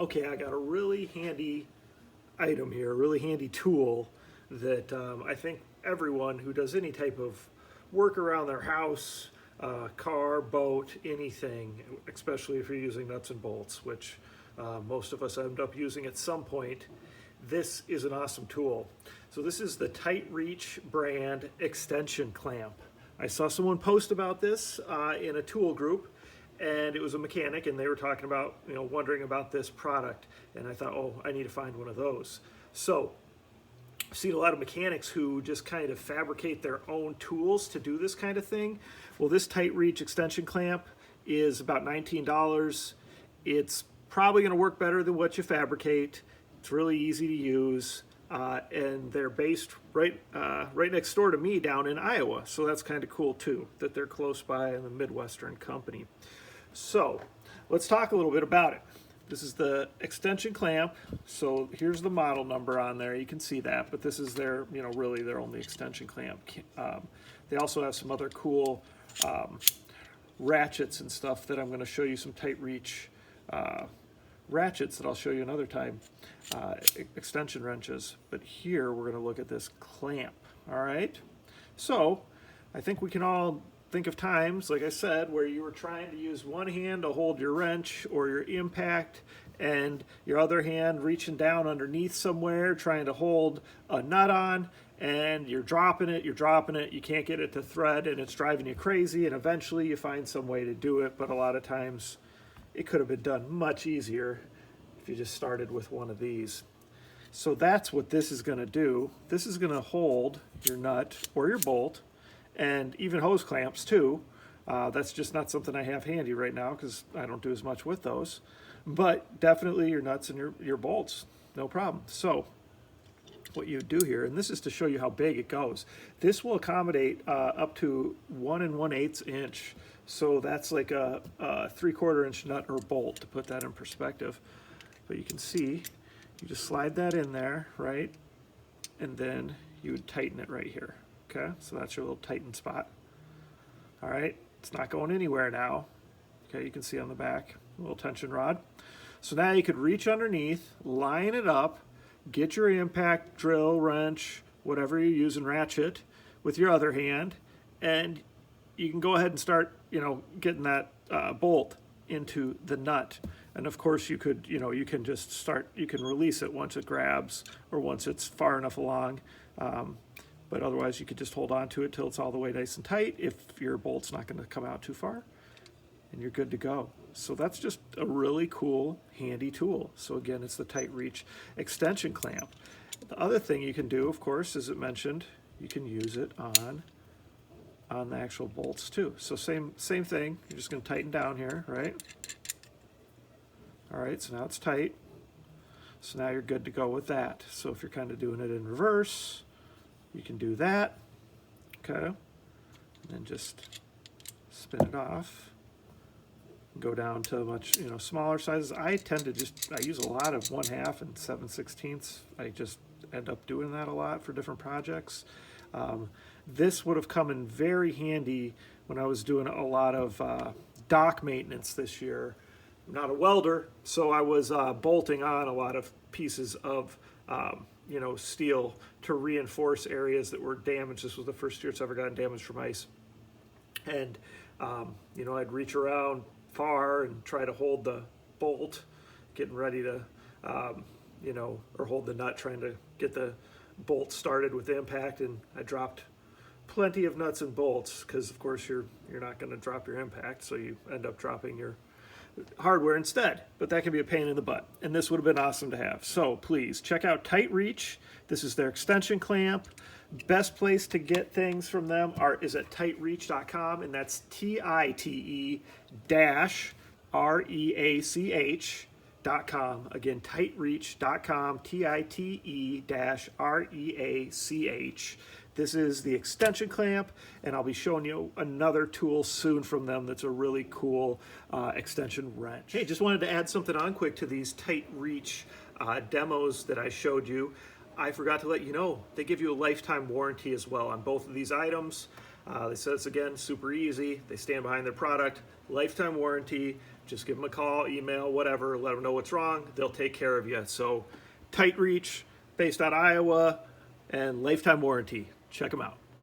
Okay, I got a really handy item here, a really handy tool that I think everyone who does any type of work around their house, car, boat, anything, especially if you're using nuts and bolts, which most of us end up using at some point, this is an awesome tool. So this is the TITE-REACH brand extension clamp. I saw someone post about this in a tool group, and it was a mechanic, and they were talking about, wondering about this product, and I thought, oh, I need to find one of those. So I've seen a lot of mechanics who just kind of fabricate their own tools to do this kind of thing. Well, this TITE-REACH extension clamp is about $19. It's probably going to work better than what you fabricate. It's really easy to use, and they're based right next door to me down in Iowa, so that's kind of cool too, that they're close by in the Midwestern company. So let's talk a little bit about it. This is the extension clamp. So here's the model number on there. You can see that, but this is their, really their only extension clamp. They also have some other cool ratchets and stuff that I'm going to show you, some TITE-REACH ratchets that I'll show you another time, extension wrenches. But here we're going to look at this clamp. All right. So I think we can all think of times, like I said, where you were trying to use one hand to hold your wrench or your impact and your other hand reaching down underneath somewhere trying to hold a nut on, and you're dropping it, you can't get it to thread, and it's driving you crazy, and eventually you find some way to do it, but a lot of times it could have been done much easier if you just started with one of these. So that's what this is going to do. This is going to hold your nut or your bolt, and even hose clamps too. That's just not something I have handy right now because I don't do as much with those. But definitely your nuts and your bolts, no problem. So what you do here, and this is to show you how big it goes. This will accommodate up to 1 1/8 inch. So that's like a 3/4 inch nut or bolt, to put that in perspective. But you can see, you just slide that in there, right? And then you would tighten it right here. Okay, so that's your little tighten spot. All right, it's not going anywhere now. Okay, you can see on the back, a little tension rod. So now you could reach underneath, line it up, get your impact, drill, wrench, whatever you're using, ratchet, with your other hand, and you can go ahead and start, getting that bolt into the nut. And of course you could, you can just start, you can release it once it grabs or once it's far enough along. But otherwise you could just hold on to it till it's all the way nice and tight if your bolt's not going to come out too far, and you're good to go. So that's just a really cool, handy tool. So again, it's the TITE-REACH extension clamp. The other thing you can do, of course, as it mentioned, you can use it on the actual bolts too. So same thing, you're just going to tighten down here, right? All right, so now it's tight. So now you're good to go with that. So if you're kind of doing it in reverse, you can do that, okay, and then just spin it off, go down to much, smaller sizes. I tend to I use a lot of 1/2 and 7/16. I just end up doing that a lot for different projects. This would have come in very handy when I was doing a lot of dock maintenance this year. I'm not a welder, so I was bolting on a lot of pieces of steel to reinforce areas that were damaged. This was the first year it's ever gotten damaged from ice. And, I'd reach around far and try to hold the bolt, getting ready to, or hold the nut, trying to get the bolt started with impact. And I dropped plenty of nuts and bolts because, of course, you're not going to drop your impact, so you end up dropping your hardware instead, but that can be a pain in the butt, and this would have been awesome to have. So please check out TITE-REACH. This is their extension clamp. Best place to get things from them is at TITE-REACH.com, and that's TITE-REACH.com. Again, TITE-REACH.com, TITE-REACH. This is the extension clamp, and I'll be showing you another tool soon from them that's a really cool extension wrench. Hey, just wanted to add something on quick to these TITE-REACH demos that I showed you. I forgot to let you know, they give you a lifetime warranty as well on both of these items. They said it's, again, super easy. They stand behind their product. Lifetime warranty. Just give them a call, email, whatever, let them know what's wrong. They'll take care of you. So TITE-REACH, based out of Iowa, and lifetime warranty. Check them out.